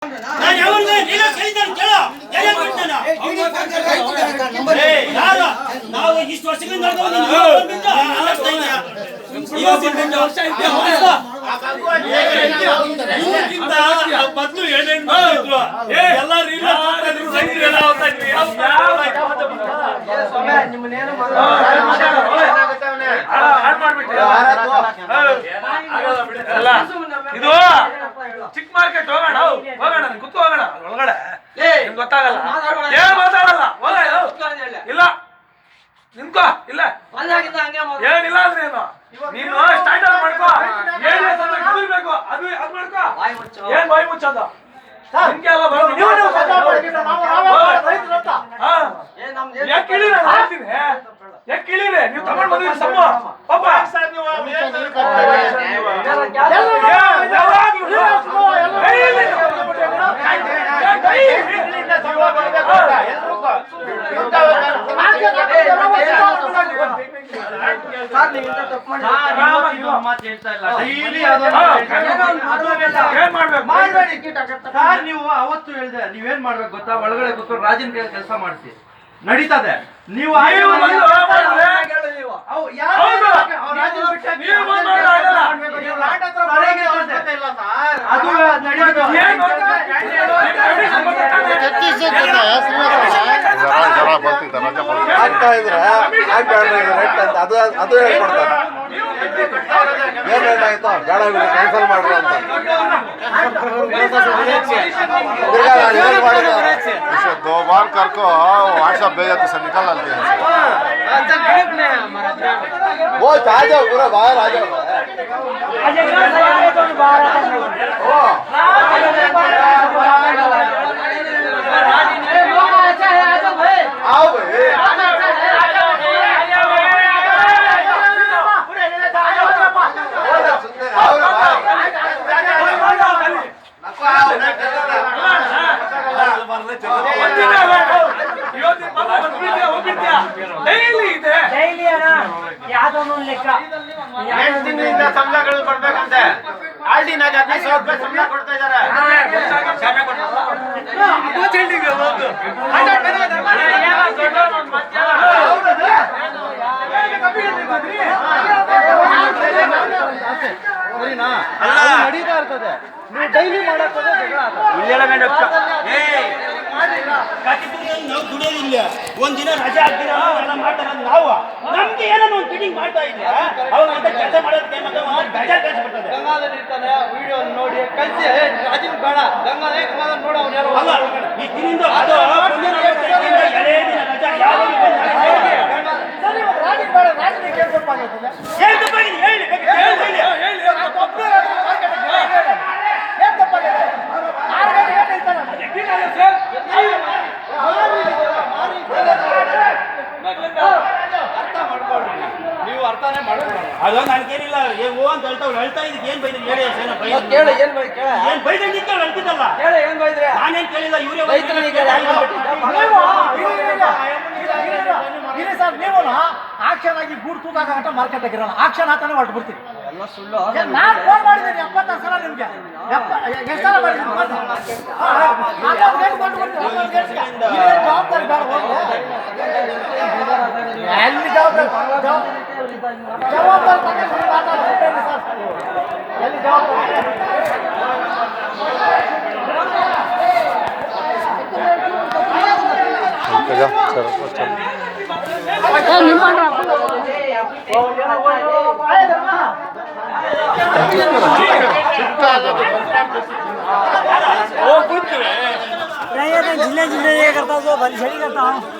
ನಾನು ಯಾವನ್ಗೆ ನೀನು ಕೇಳಿದ್ದಾನೆ ಕೇಳು ಏನೇ ಮಾಡ್ತಾನ ಯಾರು ನಾವು ಇಷ್ಟು ವರ್ಷಗಳಿಂದ ಮೊದಲು ಏನೇನು ಎಲ್ಲ ಇದು ಚಿಕ್ಕ ಮಾರ್ಕೆಟ್ ಹೋಗೋಣ ಹೋಗೋಣ ಕುತ್ತು ಹೋಗೋಣ ಒಳಗಡೆ ಗೊತ್ತಾಗಲ್ಲ ಏನ್ ಮಾತಾಡಲ್ಲ ಇಲ್ಲ ನಿನ್ಕೋ ಇಲ್ಲ ಏನಿಲ್ಲ ಅಂದ್ರೆ ಏನು ನೀನು ಸ್ಟಾರ್ಟ್ ಮಾಡ್ಕೋ ಬೇಕು ಅದು ಅದ್ ಮಾಡ್ಕೋ ಏನ್ ಬಾಯಿ ಮುಚ್ಚೋದು ನಿಮ್ಗೆ ಎಲ್ಲ ಯಾಕೆ ಇಳಿರ ಹೇಳ್ತೀನಿ ಯಾಕೆ ಇಳಿರಿ ನೀವು ತಗೊಂಡ್ ಬಂದ್ರಿ ಸಮ್ಮ ಪಾಪ ನೀವು ಅವತ್ತು ಹೇಳಿದೆ ನೀವೇನ್ ಮಾಡ್ಬೇಕು ಗೊತ್ತಾ ಒಳಗಡೆ ಕೂತ್ಕೊಂಡು ರಾಜನ್ ಕೈ ಕೆಲಸ ಮಾಡಿಸಿ ನಡೀತದೆ ನೀವು ಅದು ಹೇಳ್ಕೊಡ್ತಾರೆ ಏನಾಯ್ತು ಬೇಡ ಕ್ಯಾನ್ಸಲ್ ಮಾಡ್ರಿ ಅಂತ दो बार कर को व्हाट्सएप भेजा तो सर निकल डालते हैं वो आ जाओ पूरा बाहर आ जाओ आओ भाई ಸಂಬಳಗಳು ಕೊಡ್ಬೇಕಂತೆ ಆರ್ಡಿನಾಗ 15,000 ರೂಪಾಯಿ ಸಂಬಳ ಕೊಡ್ತಾ ಇದಾರೆ ನಡೀತಾ ಇರ್ತದೆ ನೀವು ಡೈಲಿ ಮಾಡಕ್ ನಾವು ದುಡಿಯೋದಿಲ್ಲ ಒಂದಿನ ರಜೆ ಆಗ್ತೀರ ಎಲ್ಲ ಮಾಡ್ತಾರ ನಾವು ನಮ್ಗೆ ಏನೋ ಒಂದು ಫಿಟ್ಟಿಂಗ್ ಮಾಡ್ತಾ ಇದ್ಯಾ ಅವಾಗ ಅಂತ ಕೆಲಸ ಮಾಡೋದಕ್ಕೆ ಬೇಜಾರು ಕೆಲಸ ಬರ್ತದೆ ಗಂಗಾಧರ್ ಇರ್ತಾನೆ ವಿಡಿಯೋ ನೋಡಿ ಕಳ್ಸಿ ರಾಜನ್ ಬೇಡ ಗಂಗಾಧರ್ ನೋಡ ಅವ್ನು ಯಾರು ಅಲ್ಲ ಈ ದಿನದಿಂದ ಅದು ಎಳೆ ದಿನ ರಜಾ ಯಾವ ನೀವು ಅರ್ಥನೇ ಮಾಡ್ಕೊಳ್ಳಿ ಅದು ನನ್ಗೇನಿಲ್ಲ ಓ ಅಂತ ಹೇಳ್ತಾ ಇದಕ್ಕೆ ಏನ್ ಬೈದ್ರಿ ಹೇಳಿ ಏನ್ ಬೈದಂಗಿತ್ತು ಹೇಳ್ತಿದ್ದಲ್ಲ ನಾನೇನ್ ಕೇಳಿಲ್ಲ ಇವರೇ ಸರ್ ನೀವು ಆಕ್ಷನ್ ಆಗಿ ಗೂಡ್ ತೂಗಾಗಂಟ ಮಾರ್ಕೆಟ್ ಆಗಿರೋಣ ಆಕ್ಷನ್ ಹಾತಾನೆ ಹೊರಟು ಬಿಡ್ತೀವಿ ಎಲ್ಲ ಸುಳ್ಳು ನಾನು ಫೋನ್ ಮಾಡಿದ್ದೀನಿ 70 ಸಲ ನಿಮ್ಗೆ ಎಷ್ಟು ಸಲ ಮಾಡಿದ್ದೀನಿ ಜವಾಬ್ದಾರಿ ಬೇಡ ಎಲ್ಲಿ ಜವಾಬ್ದಾರಿ ತಗೊಂಡು ಸರ್ ಎಲ್ಲಿ ಜವಾಬ್ದಾರಿ जिले जिले ये करता हूँ, बलशेरी करता हूँ।